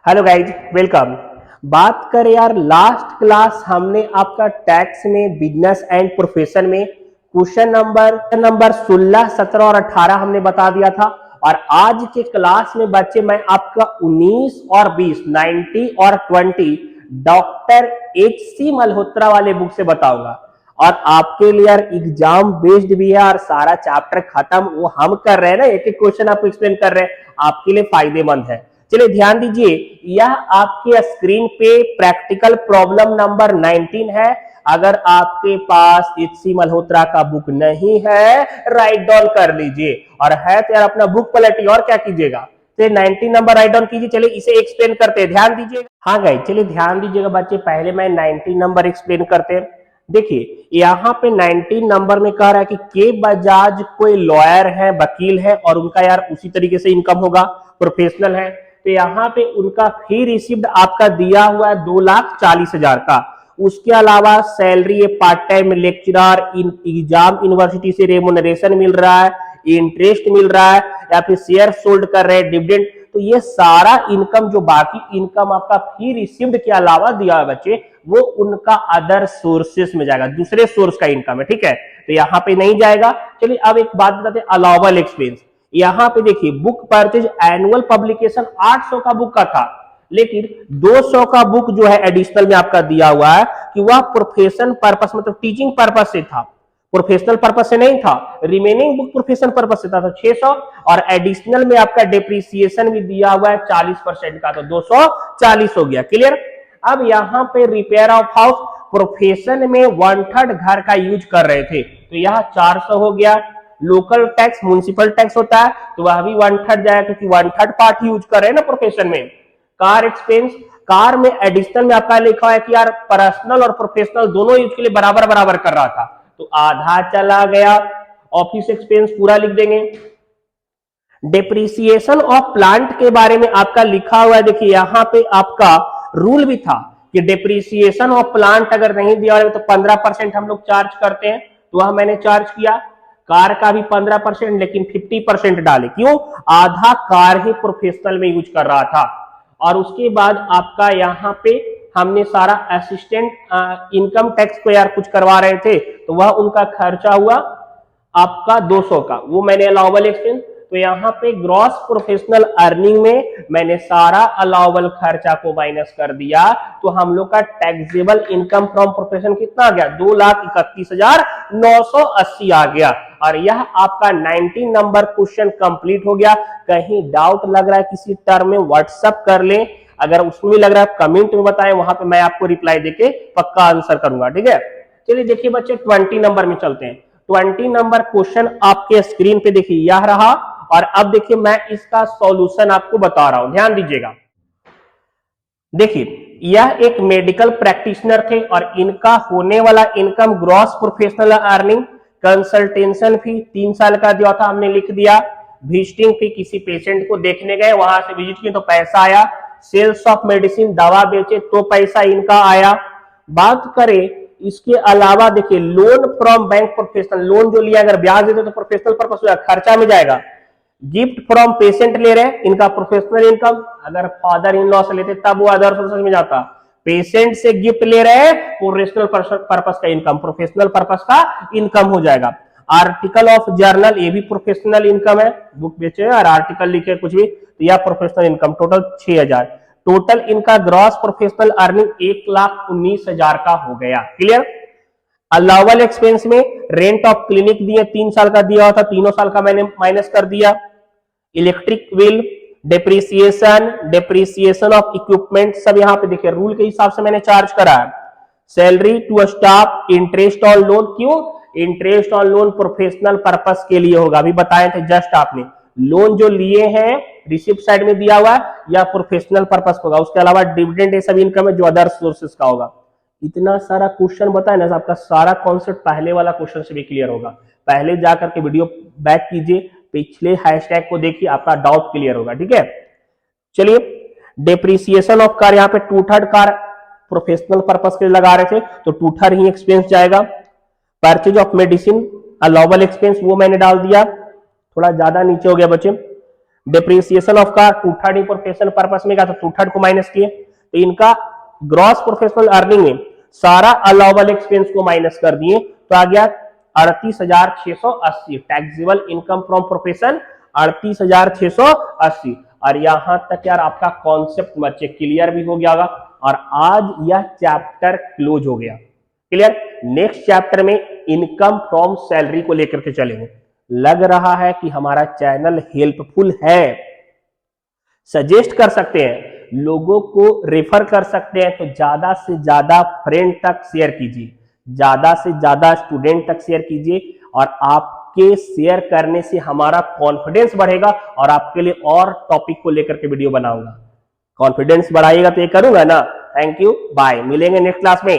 Hello guys, welcome. बात करें यार, लास्ट क्लास हमने आपका टैक्स में बिजनेस एंड प्रोफेशन में क्वेश्चन नंबर 16, 17 और 18 हमने बता दिया था। और आज के क्लास में बच्चे मैं आपका 19 और 20, 90 और 20 डॉक्टर H.C. मल्होत्रा वाले बुक से बताऊंगा। और आपके लिए यार एग्जाम बेस्ड भी है और सारा चैप्टर खत्म वो हम कर रहे हैं ना, एक एक क्वेश्चन आपको एक्सप्लेन कर रहे हैं, आपके लिए फायदेमंद है। चलिए ध्यान दीजिए, यह आपके स्क्रीन पे प्रैक्टिकल प्रॉब्लम नंबर 19 है। अगर आपके पास H.C. मल्होत्रा का बुक नहीं है, राइट डाउन कर लीजिए, और है तो यार अपना बुक पलटिए और क्या कीजिएगा। चलिए 19 नंबर राइट डाउन कीजिए। चलिए इसे एक्सप्लेन करते हैं, ध्यान दीजिएगा। हाँ गाइस, चलिए ध्यान दीजिएगा बच्चे, पहले मैं 19 नंबर एक्सप्लेन करते हैं। देखिए यहाँ पे 19 नंबर में कह रहा है कि के बजाज कोई लॉयर है, वकील है, और उनका यार उसी तरीके से इनकम होगा, प्रोफेशनल है। तो यहाँ पे उनका फी रिसीव्ड आपका दिया हुआ है 2,40,000 का। उसके अलावा salary part time lecturer in exam university से रेमुनरेशन मिल रहा है, इंटरेस्ट मिल रहा है, या फिर शेयर सोल्ड कर रहे हैं, डिविडेंड। तो ये सारा इनकम, जो बाकी इनकम आपका फी रिसीव्ड के अलावा दिया है बच्चे, वो उनका अदर सोर्सेस में जाएगा, दूसरे सोर्स का इनकम है, ठीक है। तो यहाँ पे नहीं जाएगा। चलिए अब एक बात बताते हैं, अलाउबल एक्सपेंस। यहाँ पे देखिए, बुक परचेज एनुअल पब्लिकेशन 800 का बुक का था, लेकिन 200 का बुक जो है एडिशनल में आपका दिया हुआ है कि वह प्रोफेशन पर्पस मतलब टीचिंग पर्पस से था, प्रोफेशनल पर्पस से नहीं था। रिमेनिंग बुक प्रोफेशनल पर्पस से था, तो 600, और एडिशनल में आपका डेप्रिसिएशन भी दिया हुआ है 40% का, तो 240 हो गया। क्लियर। अब यहाँ पे रिपेयर ऑफ हाउस, प्रोफेशन में 1/3 घर का यूज कर रहे थे, तो यहाँ 400 हो गया। लोकल टैक्स, म्युनिसिपल टैक्स होता है, तो वह भी 1/3 जाएगा, क्योंकि 1/3 पार्ट यूज कर रहे हैं ना प्रोफेशन में। कार एक्सपेंस, कार में एडिशनल में आपका लिखा है कि यार पर्सनल और प्रोफेशनल दोनों यूज के लिए बराबर बराबर कर रहा था, तो आधा चला गया। ऑफिस एक्सपेंस पूरा लिख देंगे। डेप्रिसिएशन ऑफ प्लांट के बारे में आपका लिखा हुआ है, देखिए यहाँ पे आपका रूल भी था कि डेप्रिसिएशन ऑफ प्लांट अगर नहीं दिया तो 15% हम लोग चार्ज करते हैं, तो वह मैंने चार्ज किया। कार का भी 15%, लेकिन 50% डाले, क्यों? आधा कार ही प्रोफेशनल में यूज कर रहा था। और उसके बाद आपका यहाँ पे हमने सारा असिस्टेंट इनकम टैक्स को यार कुछ करवा रहे थे, तो वह उनका खर्चा हुआ आपका 200 का, वो मैंने अलाउबल एक्सपेंस। तो यहाँ पे ग्रॉस प्रोफेशनल अर्निंग में मैंने सारा अलाउबल खर्चा को माइनस कर दिया, तो हम लोग का टैक्सेबल इनकम फ्रॉम प्रोफेशन कितना आ गया? 2,31,980 आ गया। और यह आपका 19 नंबर क्वेश्चन कंप्लीट हो गया। कहीं डाउट लग रहा है किसी टर्म में, व्हाट्सएप कर लें, अगर उसमें लग रहा है कमेंट में बताएं, वहां पे मैं आपको रिप्लाई देके पक्का आंसर करूंगा, ठीक है। चलिए देखिए बच्चे, 20 नंबर में चलते हैं। 20 नंबर क्वेश्चन आपके स्क्रीन पे देखिए यह रहा, और अब देखिए मैं इसका सॉल्यूशन आपको बता रहा हूं, ध्यान दीजिएगा। देखिए यह एक मेडिकल प्रैक्टिशनर थे, और इनका होने वाला income gross professional earning, consultation fee 3 साल का दिया था, हमने लिख दिया। विजिटिंग फी, किसी पेशेंट को देखने गए, वहां से विजिट किए तो पैसा आया। सेल्स ऑफ मेडिसिन, दवा बेचे तो पैसा इनका आया। बात करें इसके अलावा, देखिए loan from bank professional, loan जो लिया अगर ब्याज देते तो प्रोफेशनल पर्पस हो, खर्चा में जाएगा। गिफ्ट फ्रॉम पेशेंट ले रहे हैं, इनका प्रोफेशनल इनकम, अगर फादर इन लॉ से लेते तब वो अदर सोर्सेस में जाता। पेशेंट से गिफ्ट ले रहे हैं, प्रोफेशनल पर्पस का इनकम, प्रोफेशनल पर्पस का इनकम हो जाएगा। आर्टिकल ऑफ जर्नल, ये भी प्रोफेशनल इनकम है, बुक बेचे और आर्टिकल लिखे कुछ भी, तो यह प्रोफेशनल इनकम, टोटल 6,000। टोटल इनका ग्रॉस प्रोफेशनल अर्निंग 1,19,000 का हो गया। क्लियर। अलाउबल एक्सपेंस में रेंट ऑफ क्लिनिक दिए, 3 साल का दिया हुआ था, तीनों साल का मैंने माइनस कर दिया। Electric bill, depreciation of equipment, सब यहाँ पे देखिए रूल के हिसाब से मैंने चार्ज करा है। Salary to staff, interest on loan, क्यों? Interest on loan professional purpose के लिए होगा, अभी बताए थे जस्ट आपने। लोन जो लिए हैं रिसिप्ट साइड में दिया हुआ या प्रोफेशनल पर्पस होगा। उसके अलावा डिविडेंड, ये सब इनकम है जो अदर सोर्सेस का होगा। इतना सारा क्वेश्चन बताए ना, आपका सारा कॉन्सेप्ट पहले वाला क्वेश्चन से भी क्लियर होगा। पहले जाकर के वीडियो बैक कीजिए, पिछले हैशटैग को देखिए, आपका डाउट क्लियर होगा, ठीक है। चलिए, डेप्रिसिएशन ऑफ कार, यहाँ पे 2/3 कार प्रोफेशनल पर्पस के लिए लगा रहे थे, तो 2/3 ही एक्सपेंस जाएगा। Purchase of medicine, allowable expense, वो मैंने डाल दिया, थोड़ा ज्यादा नीचे हो गया बच्चे। डिप्रिसिएशन ऑफ का 2/3 प्रोफेशनल पर्पस में गया तो 2/3 को माइनस किए, तो इनका ग्रॉस प्रोफेशनल अर्निंग में सारा अलाउबल एक्सपेंस को माइनस कर दिए, तो आ गया 38,680 टैक्सेबल इनकम फ्रॉम प्रोफेशन 38,680। और यहां तक यार आपका कॉन्सेप्ट बच्चे क्लियर भी हो गया होगा और आज यह चैप्टर क्लोज हो गया। क्लियर। नेक्स्ट चैप्टर में इनकम फ्रॉम सैलरी को लेकर के चलेंगे। लग रहा है कि हमारा चैनल हेल्पफुल है, सजेस्ट कर सकते हैं, लोगों को रेफर कर सकते हैं, तो ज्यादा से ज्यादा फ्रेंड तक शेयर कीजिए, ज्यादा से ज्यादा स्टूडेंट तक शेयर कीजिए और आपके शेयर करने से हमारा कॉन्फिडेंस बढ़ेगा और आपके लिए और टॉपिक को लेकर के वीडियो बनाऊंगा। कॉन्फिडेंस बढ़ाइएगा तो ये करूंगा ना। थैंक यू, बाय, मिलेंगे नेक्स्ट क्लास में।